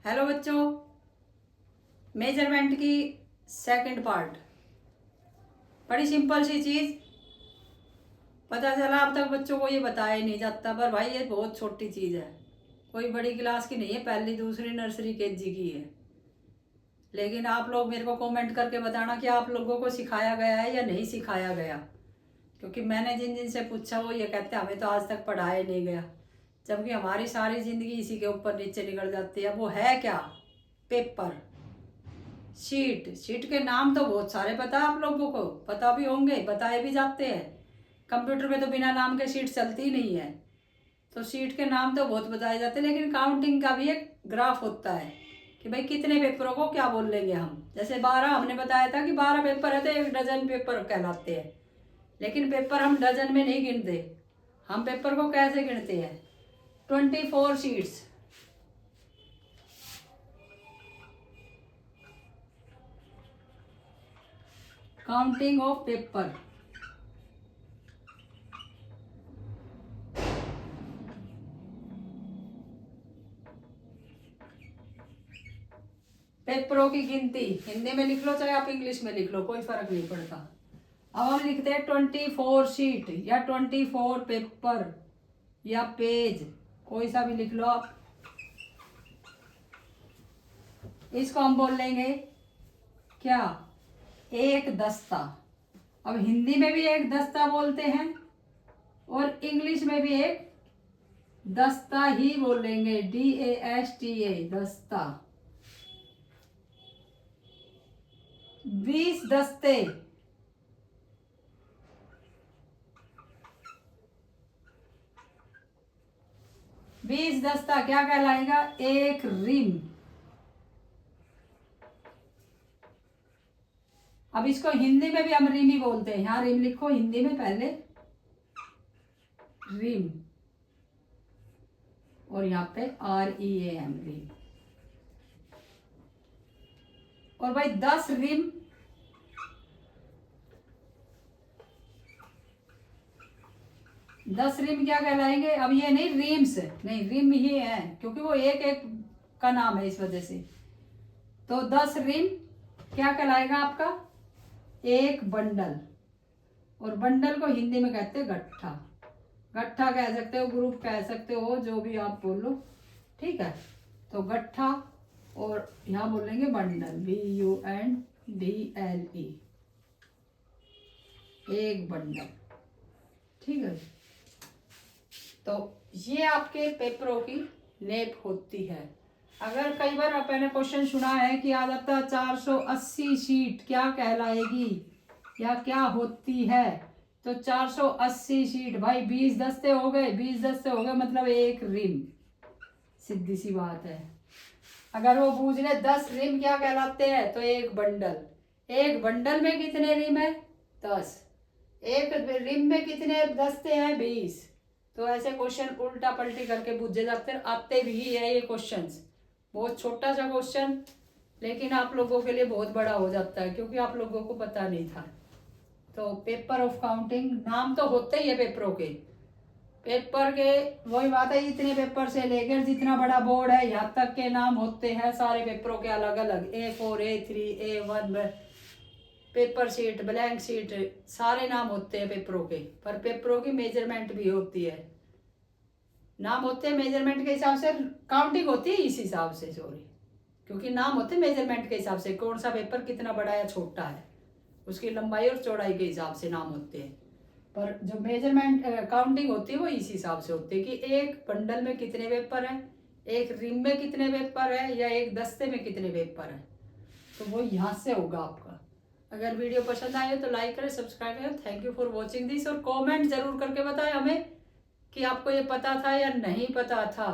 Hello बच्चों, measurement की second part. बड़ी सिंपल सी चीज़, पता चला अब तक बच्चों को ये बताया ही नहीं जाता, पर भाई ये बहुत छोटी चीज़ है, कोई बड़ी क्लास की नहीं है, पहली दूसरी नर्सरी केजी की है। लेकिन आप लोग मेरे को कमेंट करके बताना कि आप लोगों को सिखाया गया है या नहीं सिखाया गया, क्योंकि मैंने जिन जिन से पूछा वो ये कहते हैं हमें तो आज तक पढ़ाया नहीं गया, जबकि हमारी सारी ज़िंदगी इसी के ऊपर नीचे निकल जाती है। वो है क्या? पेपर, शीट के नाम तो बहुत सारे पता है, आप लोगों को पता भी होंगे, बताए भी जाते हैं। कंप्यूटर में तो बिना नाम के शीट चलती ही नहीं है, तो शीट के नाम तो बहुत बताए जाते हैं। लेकिन काउंटिंग का भी एक ग्राफ होता है कि भाई कितने पेपरों को क्या बोल लेंगे हम। जैसे 12 हमने बताया था कि 12 पेपर है तो 1 डजन पेपर कहलाते हैं, लेकिन पेपर हम डजन में नहीं गिनते। हम पेपर को कैसे गिनते हैं? 24 शीट्स। Counting of paper. पेपरों की गिनती हिंदी में लिख लो चाहे आप इंग्लिश में लिख लो, कोई फर्क नहीं पड़ता। अब हम लिखते हैं 24 शीट या 24 पेपर या पेज, कोई सा भी लिख लो आप। इसको हम बोल लेंगे क्या? एक दस्ता। अब हिंदी में भी एक दस्ता बोलते हैं और इंग्लिश में भी एक दस्ता ही बोलेंगे, DASTA, दस्ता। 20 दस्ते। 20 दस्ता क्या कहलाएगा? एक रिम। अब इसको हिंदी में भी हम रिम ही बोलते हैं, यहाँ रिम लिखो हिंदी में पहले, रिम, और यहाँ पे REAM, रिम। और भाई 10 रिम, 10 रिम क्या कहलाएंगे? अब ये नहीं रिम्स, नहीं रिम ही है, क्योंकि वो एक एक का नाम है इस वजह से। तो 10 रिम क्या कहलाएगा आपका? एक बंडल। और बंडल को हिंदी में कहते हैं गट्ठा। गट्ठा कह सकते हो, ग्रुप कह सकते हो, जो भी आप बोलो, ठीक है। तो गट्ठा, और यहाँ बोलेंगे बंडल, BUNDLE, एक बंडल, ठीक है। तो ये आपके पेपरों की नेप होती है। अगर कई बार आपने क्वेश्चन सुना है कि आ जाता 480 शीट क्या कहलाएगी या क्या होती है, तो 480 शीट भाई 20 दस्ते हो गए, 20 दस्ते हो गए मतलब एक रिम, सीधी सी बात है। अगर वो पूछ ले 10 रिम क्या कहलाते हैं, तो एक बंडल। एक बंडल में कितने रिम है? 10। एक रिम में कितने दस्ते हैं? 20। तो ऐसे क्वेश्चन उल्टा पलटी करके पूछे जाते हैं, आते भी है ये क्वेश्चंस। बहुत छोटा सा क्वेश्चन, लेकिन आप लोगों के लिए बहुत बड़ा हो जाता है, क्योंकि आप लोगों को पता नहीं था। तो पेपर ऑफ काउंटिंग, नाम तो होते ही है पेपरों के। पेपर के वही बात है, इतने पेपर से लेकर जितना बड़ा बोर्ड है यहाँ तक के नाम होते हैं सारे पेपरों के अलग अलग। A4, A3, A1, paper sheet, blank sheet, सारे नाम होते हैं पेपरों के। पर पेपरों की मेजरमेंट भी होती है, नाम होते हैं मेजरमेंट के हिसाब से, काउंटिंग होती है इस हिसाब से, सॉरी, क्योंकि नाम होते हैं मेजरमेंट के हिसाब से, कौन सा पेपर कितना बड़ा या छोटा है उसकी लंबाई और चौड़ाई के हिसाब से नाम होते हैं। पर जो मेजरमेंट काउंटिंग होती है वो इस हिसाब से होती है कि एक बंडल में कितने पेपर हैं, एक रिम में कितने पेपर है, या एक दस्ते में कितने पेपर है। तो वो यहाँ से होगा आपका। अगर वीडियो पसंद आए तो लाइक करें, सब्सक्राइब करें। Thank you for watching this, और कमेंट जरूर करके बताएं हमें कि आपको ये पता था या नहीं पता था।